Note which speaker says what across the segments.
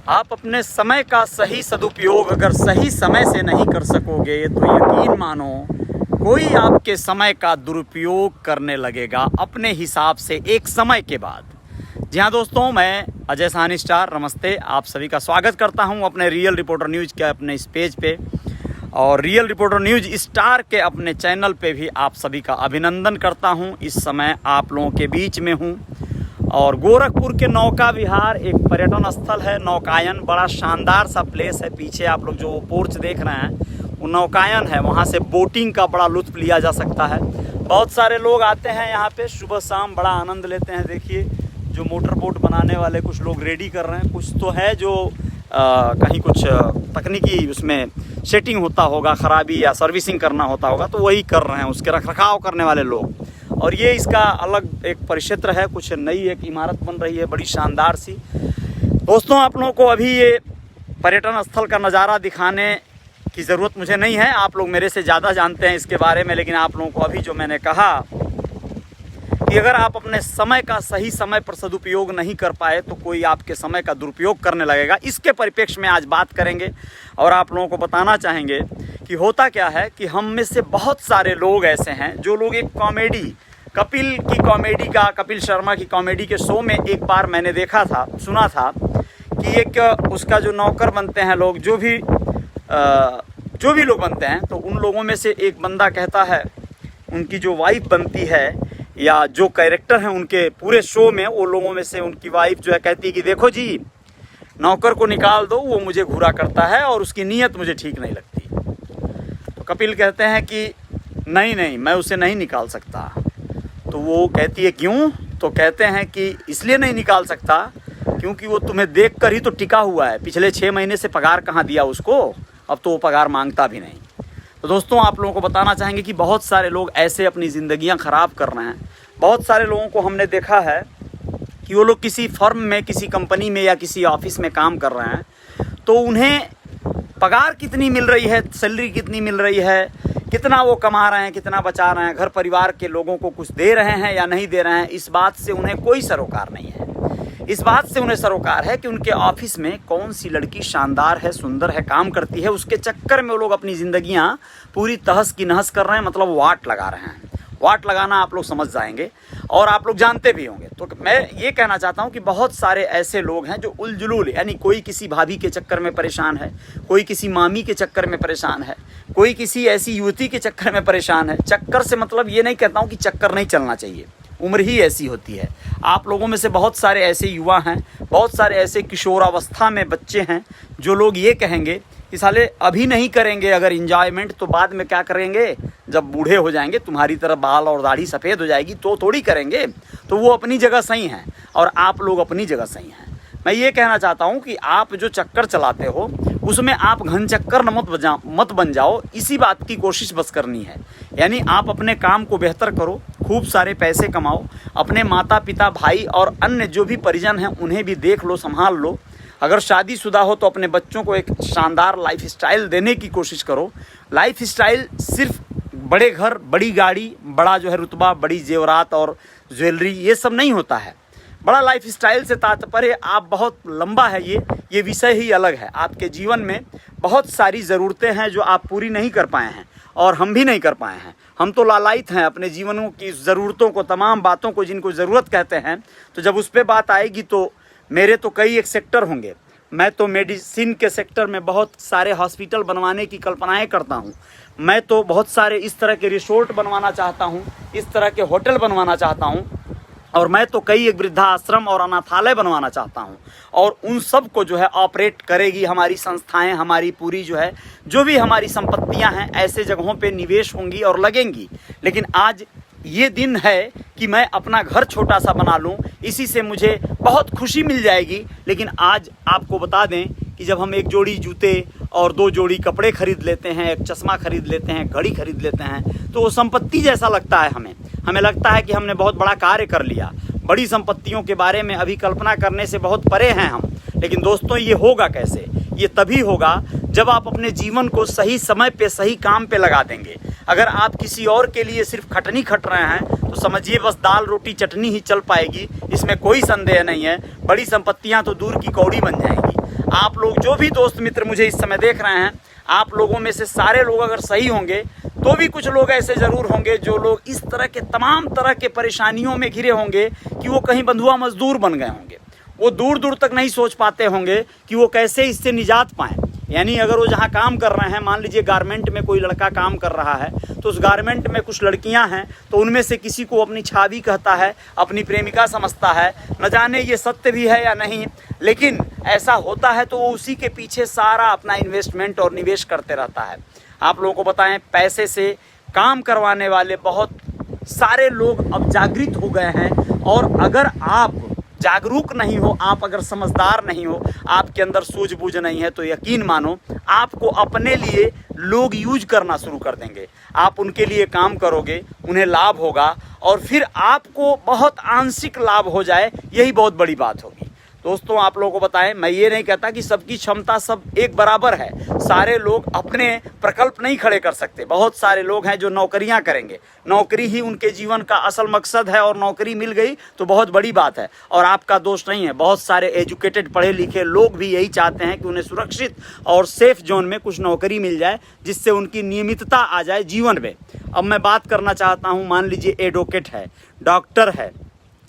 Speaker 1: आप अपने समय का सही सदुपयोग अगर सही समय से नहीं कर सकोगे तो यकीन मानो कोई आपके समय का दुरुपयोग करने लगेगा अपने हिसाब से एक समय के बाद। जी हाँ दोस्तों, मैं अजय साहनी स्टार नमस्ते, आप सभी का स्वागत करता हूं अपने रियल रिपोर्टर न्यूज़ के अपने इस पेज पे और रियल रिपोर्टर न्यूज़ स्टार के अपने चैनल पे भी आप सभी का अभिनंदन करता हूं। इस समय आप लोगों के बीच में हूं और गोरखपुर के नौका विहार एक पर्यटन स्थल है। नौकायन बड़ा शानदार सा प्लेस है। पीछे आप लोग जो पोर्च देख रहे हैं वो नौकायन है, वहाँ से बोटिंग का बड़ा लुत्फ़ लिया जा सकता है। बहुत सारे लोग आते हैं यहाँ पे सुबह शाम, बड़ा आनंद लेते हैं। देखिए जो मोटर बोट बनाने वाले कुछ लोग रेडी कर रहे हैं, कुछ तो है जो कहीं कुछ तकनीकी उसमें सेटिंग होता होगा, ख़राबी या सर्विसिंग करना होता होगा तो वही कर रहे हैं, उसके रखरखाव करने वाले लोग। और ये इसका अलग एक परिक्षेत्र है, कुछ नई एक इमारत बन रही है बड़ी शानदार सी। दोस्तों आप लोगों को अभी ये पर्यटन स्थल का नज़ारा दिखाने की ज़रूरत मुझे नहीं है, आप लोग मेरे से ज़्यादा जानते हैं इसके बारे में। लेकिन आप लोगों को अभी जो मैंने कहा कि अगर आप अपने समय का सही समय पर सदुपयोग नहीं कर पाए तो कोई आपके समय का दुरुपयोग करने लगेगा, इसके परिप्रेक्ष्य में आज बात करेंगे। और आप लोगों को बताना चाहेंगे कि होता क्या है कि हम में से बहुत सारे लोग ऐसे हैं जो लोग एक कॉमेडी, कपिल की कॉमेडी का, कपिल शर्मा की कॉमेडी के शो में एक बार मैंने देखा था, सुना था कि एक उसका जो नौकर बनते हैं लोग, जो भी लोग बनते हैं, तो उन लोगों में से एक बंदा कहता है, उनकी जो वाइफ बनती है या जो कैरेक्टर हैं उनके पूरे शो में, वो लोगों में से उनकी वाइफ जो है कहती है कि देखो जी नौकर को निकाल दो, वो मुझे घूरा करता है और उसकी नीयत मुझे ठीक नहीं लगती। तो कपिल कहते हैं कि नहीं मैं उसे नहीं निकाल सकता। तो वो कहती है क्यों? तो कहते हैं कि इसलिए नहीं निकाल सकता क्योंकि वो तुम्हें देख कर ही तो टिका हुआ है, पिछले 6 महीने से पगार कहाँ दिया उसको, अब तो वो पगार मांगता भी नहीं। तो दोस्तों आप लोगों को बताना चाहेंगे कि बहुत सारे लोग ऐसे अपनी ज़िंदगियां ख़राब कर रहे हैं। बहुत सारे लोगों को हमने देखा है कि वो लोग किसी फर्म में, किसी कंपनी में या किसी ऑफिस में काम कर रहे हैं, तो उन्हें पगार कितनी मिल रही है, सैलरी कितनी मिल रही है, कितना वो कमा रहे हैं, कितना बचा रहे हैं, घर परिवार के लोगों को कुछ दे रहे हैं या नहीं दे रहे हैं, इस बात से उन्हें कोई सरोकार नहीं है। इस बात से उन्हें सरोकार है कि उनके ऑफिस में कौन सी लड़की शानदार है, सुंदर है, काम करती है, उसके चक्कर में वो लोग अपनी ज़िंदगियां पूरी तहस की नहस कर रहे हैं, मतलब वाट लगा रहे हैं। वाट लगाना आप लोग समझ जाएंगे और आप लोग जानते भी होंगे। तो मैं ये कहना चाहता हूँ कि बहुत सारे ऐसे लोग हैं जो उलझुल, यानी कोई किसी भाभी के चक्कर में परेशान है, कोई किसी मामी के चक्कर में परेशान है, कोई किसी ऐसी युवती के चक्कर में परेशान है। चक्कर से मतलब ये नहीं कहता हूँ कि चक्कर नहीं चलना चाहिए, उम्र ही ऐसी होती है। आप लोगों में से बहुत सारे ऐसे युवा हैं, बहुत सारे ऐसे किशोरावस्था में बच्चे हैं जो लोग ये कहेंगे कि साले अभी नहीं करेंगे अगर इंजॉयमेंट तो बाद में क्या करेंगे, जब बूढ़े हो जाएंगे, तुम्हारी तरह बाल और दाढ़ी सफ़ेद हो जाएगी तो थोड़ी करेंगे। तो वो अपनी जगह सही हैं और आप लोग अपनी जगह सही हैं। मैं ये कहना चाहता हूँ कि आप जो चक्कर चलाते हो उसमें आप घन चक्कर मत बन जाओ, इसी बात की कोशिश बस करनी है। यानी आप अपने काम को बेहतर करो, खूब सारे पैसे कमाओ, अपने माता पिता, भाई और अन्य जो भी परिजन हैं उन्हें भी देख लो, संभाल लो। अगर शादीशुदा हो तो अपने बच्चों को एक शानदार लाइफ स्टाइल देने की कोशिश करो। लाइफ स्टाइल सिर्फ बड़े घर, बड़ी गाड़ी, बड़ा जो है रुतबा, बड़ी जेवरात और ज्वेलरी, ये सब नहीं होता है। बड़ा लाइफ स्टाइल से तात्पर्य आप बहुत लंबा है, ये विषय ही अलग है। आपके जीवन में बहुत सारी ज़रूरतें हैं जो आप पूरी नहीं कर पाए हैं और हम भी नहीं कर पाए हैं। हम तो लालायित हैं अपने जीवनों की ज़रूरतों को, तमाम बातों को जिनको ज़रूरत कहते हैं। तो जब उस पर बात आएगी तो मेरे तो कई एक सेक्टर होंगे। मैं तो मेडिसिन के सेक्टर में बहुत सारे हॉस्पिटल बनवाने की कल्पनाएं करता हूं। मैं तो बहुत सारे इस तरह के रिसोर्ट बनवाना चाहता हूं, इस तरह के होटल बनवाना चाहता हूं और मैं तो कई एक वृद्धाश्रम और अनाथालय बनवाना चाहता हूं। और उन सब को जो है ऑपरेट करेगी हमारी संस्थाएं, हमारी पूरी जो भी हमारी संपत्तियां हैं ऐसे जगहों पे निवेश होंगी और लगेंगी। लेकिन आज ये दिन है कि मैं अपना घर छोटा सा बना लूं, इसी से मुझे बहुत खुशी मिल जाएगी। लेकिन आज आपको बता दें कि जब हम एक जोड़ी जूते और 2 जोड़ी कपड़े खरीद लेते हैं, एक चश्मा खरीद लेते हैं, घड़ी खरीद लेते हैं, तो वो संपत्ति जैसा लगता है हमें लगता है कि हमने बहुत बड़ा कार्य कर लिया। बड़ी संपत्तियों के बारे में अभी कल्पना करने से बहुत परे हैं हम। लेकिन दोस्तों ये होगा कैसे? ये तभी होगा जब आप अपने जीवन को सही समय पे, सही काम पे लगा देंगे। अगर आप किसी और के लिए सिर्फ खटनी खट रहे हैं तो समझिए बस दाल रोटी चटनी ही चल पाएगी, इसमें कोई संदेह नहीं है। बड़ी संपत्तियां तो दूर की कौड़ी बन जाएंगी। आप लोग जो भी दोस्त मित्र मुझे इस समय देख रहे हैं, आप लोगों में से सारे लोग अगर सही होंगे तो भी कुछ लोग ऐसे ज़रूर होंगे जो लोग इस तरह के तमाम तरह के परेशानियों में घिरे होंगे कि वो कहीं बंधुआ मजदूर बन गए होंगे। वो दूर दूर तक नहीं सोच पाते होंगे कि वो कैसे इससे निजात पाएँ। यानी अगर वो जहाँ काम कर रहे हैं, मान लीजिए गारमेंट में कोई लड़का काम कर रहा है, तो उस गारमेंट में कुछ लड़कियां हैं, तो उनमें से किसी को अपनी छावी कहता है, अपनी प्रेमिका समझता है। न जाने ये सत्य भी है या नहीं, लेकिन ऐसा होता है तो वो उसी के पीछे सारा अपना इन्वेस्टमेंट और निवेश करते रहता है। आप लोगों को बताएं, पैसे से काम करवाने वाले बहुत सारे लोग अब जागृत हो गए हैं। और अगर आप जागरूक नहीं हो, आप अगर समझदार नहीं हो, आपके अंदर सूझबूझ नहीं है, तो यकीन मानो आपको अपने लिए लोग यूज करना शुरू कर देंगे। आप उनके लिए काम करोगे, उन्हें लाभ होगा और फिर आपको बहुत आंशिक लाभ हो जाए, यही बहुत बड़ी बात होगी। दोस्तों, आप लोगों को बताएं, मैं ये नहीं कहता कि सबकी क्षमता सब एक बराबर है। सारे लोग अपने प्रकल्प नहीं खड़े कर सकते। बहुत सारे लोग हैं जो नौकरियां करेंगे, नौकरी ही उनके जीवन का असल मकसद है और नौकरी मिल गई तो बहुत बड़ी बात है और आपका दोष नहीं है। बहुत सारे एजुकेटेड पढ़े लिखे लोग भी यही चाहते हैं कि उन्हें सुरक्षित और सेफ जोन में कुछ नौकरी मिल जाए, जिससे उनकी नियमितता आ जाए जीवन में। अब मैं बात करना चाहता हूँ, मान लीजिए एडवोकेट है, डॉक्टर है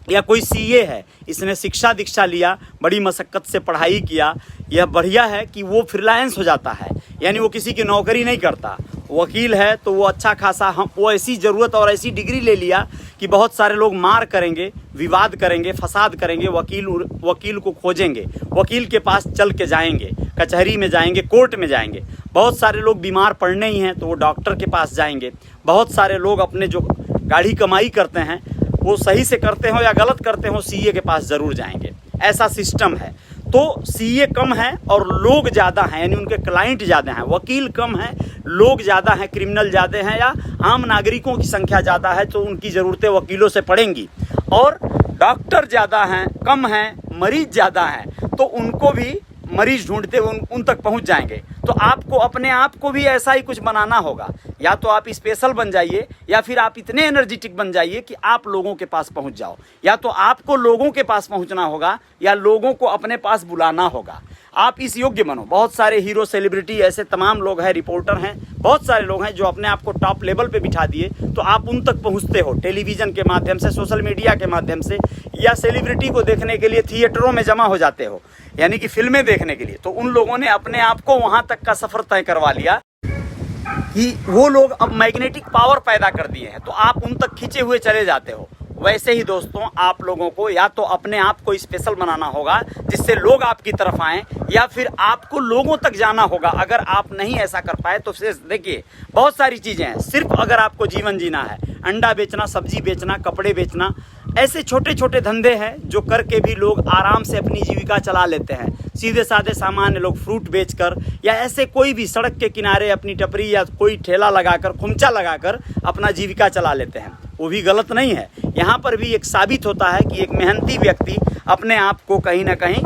Speaker 1: या कोई सीए है, इसने शिक्षा दीक्षा लिया, बड़ी मशक्क़त से पढ़ाई किया, यह बढ़िया है कि वो फ्रीलांस हो जाता है, यानी वो किसी की नौकरी नहीं करता। वकील है तो वो अच्छा खासा, वो ऐसी ज़रूरत और ऐसी डिग्री ले लिया कि बहुत सारे लोग मार करेंगे, विवाद करेंगे, फसाद करेंगे, वकील को खोजेंगे, वकील के पास चल के जाएंगे, कचहरी में जाएंगे, कोर्ट में जाएंगे। बहुत सारे लोग बीमार पड़ने ही हैं तो वो डॉक्टर के पास जाएंगे। बहुत सारे लोग अपने जो गाढ़ी कमाई करते हैं, वो सही से करते हो या गलत करते हो, सीए के पास ज़रूर जाएंगे। ऐसा सिस्टम है। तो सीए कम है और लोग ज़्यादा हैं, यानी उनके क्लाइंट ज़्यादा हैं। वकील कम है, लोग ज़्यादा हैं, क्रिमिनल ज़्यादा हैं या आम नागरिकों की संख्या ज़्यादा है, तो उनकी ज़रूरतें वकीलों से पड़ेंगी। और डॉक्टर ज़्यादा हैं, कम हैं, मरीज़ ज़्यादा हैं, तो उनको भी मरीज़ ढूंढते उन तक पहुंच जाएंगे। तो आपको अपने आप को भी ऐसा ही कुछ बनाना होगा। या तो आप स्पेशल बन जाइए या फिर आप इतने एनर्जेटिक बन जाइए कि आप लोगों के पास पहुंच जाओ। या तो आपको लोगों के पास पहुंचना होगा या लोगों को अपने पास बुलाना होगा। आप इस योग्य बनो। बहुत सारे हीरो, सेलिब्रिटी, ऐसे तमाम लोग हैं, रिपोर्टर हैं, बहुत सारे लोग हैं जो अपने आप को टॉप लेवल पे बिठा दिए, तो आप उन तक पहुंचते हो टेलीविज़न के माध्यम से, सोशल मीडिया के माध्यम से, या सेलिब्रिटी को देखने के लिए थिएटरों में जमा हो जाते हो, यानी कि फिल्में देखने के लिए। तो उन लोगों ने अपने आप को वहाँ तक का सफ़र तय करवा लिया कि वो लोग अब मैग्नेटिक पावर पैदा कर दिए हैं, तो आप उन तक खींचे हुए चले जाते हो। वैसे ही दोस्तों, आप लोगों को या तो अपने आप को स्पेशल बनाना होगा जिससे लोग आपकी तरफ आएं, या फिर आपको लोगों तक जाना होगा। अगर आप नहीं ऐसा कर पाए तो फिर देखिए, बहुत सारी चीज़ें हैं। सिर्फ अगर आपको जीवन जीना है, अंडा बेचना, सब्जी बेचना, कपड़े बेचना, ऐसे छोटे छोटे धंधे हैं जो करके भी लोग आराम से अपनी जीविका चला लेते हैं। सीधे साधे सामान्य लोग फ्रूट बेचकर या ऐसे कोई भी सड़क के किनारे अपनी टपरी या कोई ठेला लगाकर, खुमचा लगाकर अपना जीविका चला लेते हैं। वो भी गलत नहीं है। यहाँ पर भी एक साबित होता है कि एक मेहनती व्यक्ति अपने आप को कहीं ना कहीं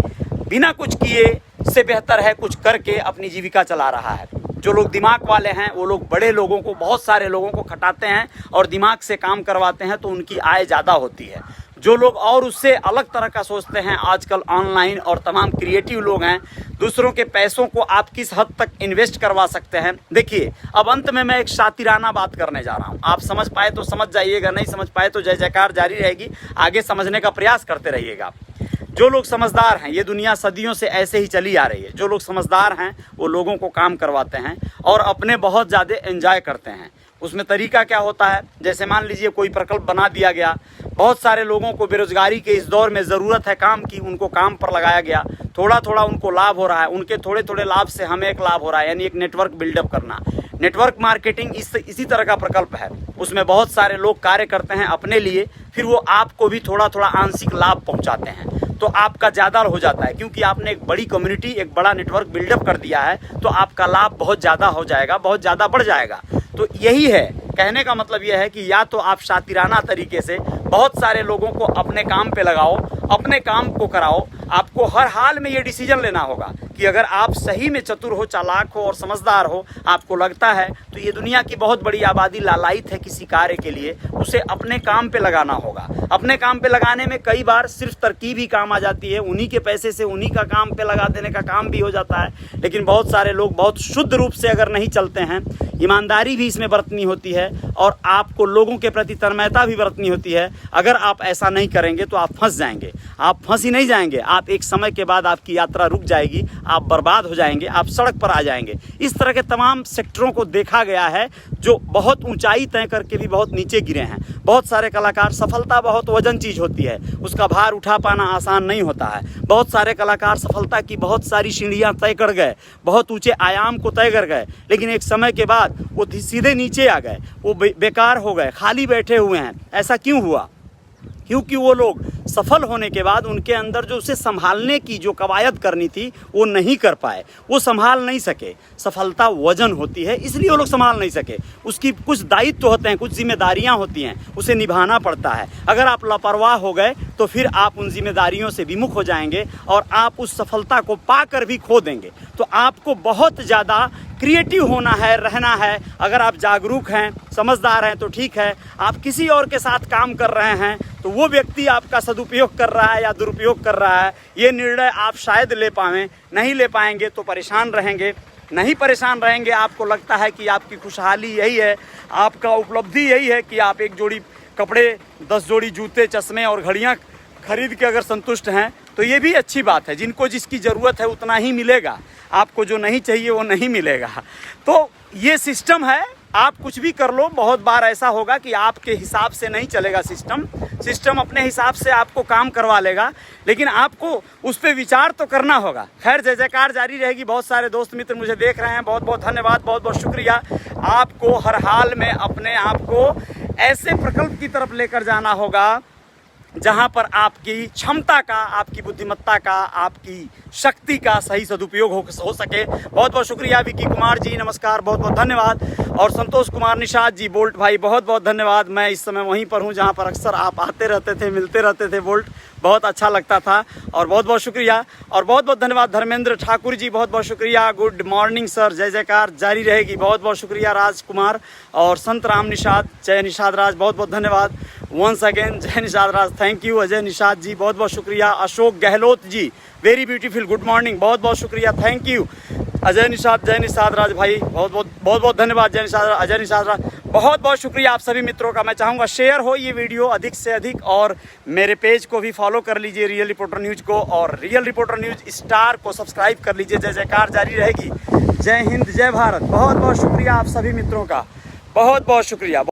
Speaker 1: बिना कुछ किए से बेहतर है कुछ करके अपनी जीविका चला रहा है। जो लोग दिमाग वाले हैं वो लोग बड़े लोगों को, बहुत सारे लोगों को खटाते हैं और दिमाग से काम करवाते हैं, तो उनकी आय ज़्यादा होती है। जो लोग और उससे अलग तरह का सोचते हैं, आजकल ऑनलाइन और तमाम क्रिएटिव लोग हैं, दूसरों के पैसों को आप किस हद तक इन्वेस्ट करवा सकते हैं। देखिए, अब अंत में मैं एक शातिराना बात करने जा रहा हूँ। आप समझ पाए तो समझ जाइएगा, नहीं समझ पाए तो जय जयकार जारी रहेगी, आगे समझने का प्रयास करते रहिएगा। जो लोग समझदार हैं, ये दुनिया सदियों से ऐसे ही चली आ रही है। जो लोग समझदार हैं वो लोगों को काम करवाते हैं और अपने बहुत ज़्यादा एंजॉय करते हैं। उसमें तरीका क्या होता है, जैसे मान लीजिए कोई प्रकल्प बना दिया गया, बहुत सारे लोगों को बेरोजगारी के इस दौर में ज़रूरत है काम की, उनको काम पर लगाया गया, थोड़ा थोड़ा उनको लाभ हो रहा है, उनके थोड़े थोड़े लाभ से हमें एक लाभ हो रहा है, यानी एक नेटवर्क बिल्डअप करना। नेटवर्क मार्केटिंग इसी तरह का प्रकल्प है। उसमें बहुत सारे लोग कार्य करते हैं अपने लिए, फिर वो आपको भी थोड़ा थोड़ा आंशिक लाभ पहुंचाते हैं, तो आपका ज़्यादा हो जाता है, क्योंकि आपने एक बड़ी कम्युनिटी, एक बड़ा नेटवर्क बिल्डअप कर दिया है, तो आपका लाभ बहुत ज़्यादा हो जाएगा, बहुत ज़्यादा बढ़ जाएगा। तो यही है, कहने का मतलब यह है कि या तो आप शातिराना तरीके से बहुत सारे लोगों को अपने काम पे लगाओ अपने काम को कराओ। आपको हर हाल में ये डिसीजन लेना होगा कि अगर आप सही में चतुर हो, चालाक हो और समझदार हो, आपको लगता है तो ये दुनिया की बहुत बड़ी आबादी लालायित है किसी कार्य के लिए, उसे अपने काम पे लगाना होगा। अपने काम पे लगाने में कई बार सिर्फ तरकीब ही काम आ जाती है, उन्हीं के पैसे से उन्हीं का काम पे लगा देने का काम भी हो जाता है। लेकिन बहुत सारे लोग बहुत शुद्ध रूप से अगर नहीं चलते हैं, ईमानदारी भी इसमें बरतनी होती है और आपको लोगों के प्रति तन्मयता भी बरतनी होती है। अगर आप ऐसा नहीं करेंगे तो आप फंस जाएंगे। आप फंस ही नहीं जाएंगे, आप एक समय के बाद आपकी यात्रा रुक जाएगी, आप बर्बाद हो जाएंगे, आप सड़क पर आ जाएंगे। इस तरह के तमाम सेक्टरों को देखा गया है जो बहुत ऊंचाई तय करके भी बहुत नीचे गिरे हैं। बहुत सारे कलाकार, सफलता बहुत वजन चीज़ होती है, उसका भार उठा पाना आसान नहीं होता है। बहुत सारे कलाकार सफलता की बहुत सारी सीढ़ियाँ तय कर गए, बहुत ऊंचे आयाम को तय कर गए, लेकिन एक समय के बाद वो सीधे नीचे आ गए, वो बेकार हो गए, खाली बैठे हुए हैं। ऐसा क्यों हुआ? क्योंकि वो लोग सफल होने के बाद उनके अंदर जो उसे संभालने की जो कवायद करनी थी वो नहीं कर पाए, वो संभाल नहीं सके। सफलता वजन होती है, इसलिए वो लोग संभाल नहीं सके। उसकी कुछ दायित्व होते हैं, कुछ जिम्मेदारियां होती हैं, उसे निभाना पड़ता है। अगर आप लापरवाह हो गए तो फिर आप उन जिम्मेदारियों से विमुख हो जाएंगे और आप उस सफलता को पाकर भी खो देंगे। तो आपको बहुत ज़्यादा क्रिएटिव होना है, रहना है। अगर आप जागरूक हैं, समझदार हैं तो ठीक है। आप किसी और के साथ काम कर रहे हैं तो वो व्यक्ति आपका सदुपयोग कर रहा है या दुरुपयोग कर रहा है, ये निर्णय आप शायद ले पाएं। नहीं ले पाएंगे तो परेशान रहेंगे। नहीं परेशान रहेंगे, आपको लगता है कि आपकी खुशहाली यही है, आपका उपलब्धि यही है कि आप एक जोड़ी कपड़े, 10 जोड़ी जूते, चश्मे और घड़ियाँ खरीद के अगर संतुष्ट हैं तो ये भी अच्छी बात है। जिनको जिसकी ज़रूरत है उतना ही मिलेगा, आपको जो नहीं चाहिए वो नहीं मिलेगा। तो ये सिस्टम है, आप कुछ भी कर लो, बहुत बार ऐसा होगा कि आपके हिसाब से नहीं चलेगा सिस्टम अपने हिसाब से आपको काम करवा लेगा, लेकिन आपको उस पर विचार तो करना होगा। खैर, जय जयकार जारी रहेगी। बहुत सारे दोस्त मित्र मुझे देख रहे हैं, बहुत बहुत धन्यवाद, बहुत बहुत शुक्रिया। आपको हर हाल में अपने आप को ऐसे प्रकल्प की तरफ लेकर जाना होगा जहां पर आपकी क्षमता का, आपकी बुद्धिमत्ता का, आपकी शक्ति का सही सदुपयोग हो सके। बहुत बहुत शुक्रिया। विकी कुमार जी नमस्कार, बहुत बहुत धन्यवाद। और संतोष कुमार निषाद जी, बोल्ट भाई, बहुत बहुत धन्यवाद। मैं इस समय वहीं पर हूं जहां पर अक्सर आप आते रहते थे, मिलते रहते थे। बोल्ट बहुत अच्छा लगता था और बहुत बहुत शुक्रिया। और बहुत बहुत धन्यवाद धर्मेंद्र ठाकुर जी, बहुत बहुत शुक्रिया। गुड मॉर्निंग सर, जय जयकार जारी रहेगी। बहुत बहुत शुक्रिया राजकुमार और संत राम निषाद, जय निषाद राज, बहुत बहुत धन्यवाद। वंस अगेन जय निषाद राज, थैंक यू। अजय निषाद जी, बहुत बहुत शुक्रिया। Ashok Gehlot ji, very beautiful, good morning, बहुत बहुत शुक्रिया, थैंक यू। अजय निषाद, जय निषाद राज भाई, बहुत बहुत धन्यवाद। जय निषाद, अजय निषाद राज, बहुत बहुत शुक्रिया आप सभी मित्रों का। मैं चाहूँगा शेयर हो ये वीडियो अधिक से अधिक और मेरे पेज को भी फॉलो कर लीजिए, रियल रिपोर्टर न्यूज़ को, और रियल रिपोर्टर न्यूज़ स्टार को सब्सक्राइब कर लीजिए। जय जयकार जारी रहेगी। जय हिंद, जय भारत। बहुत बहुत शुक्रिया आप सभी मित्रों का, बहुत बहुत शुक्रिया।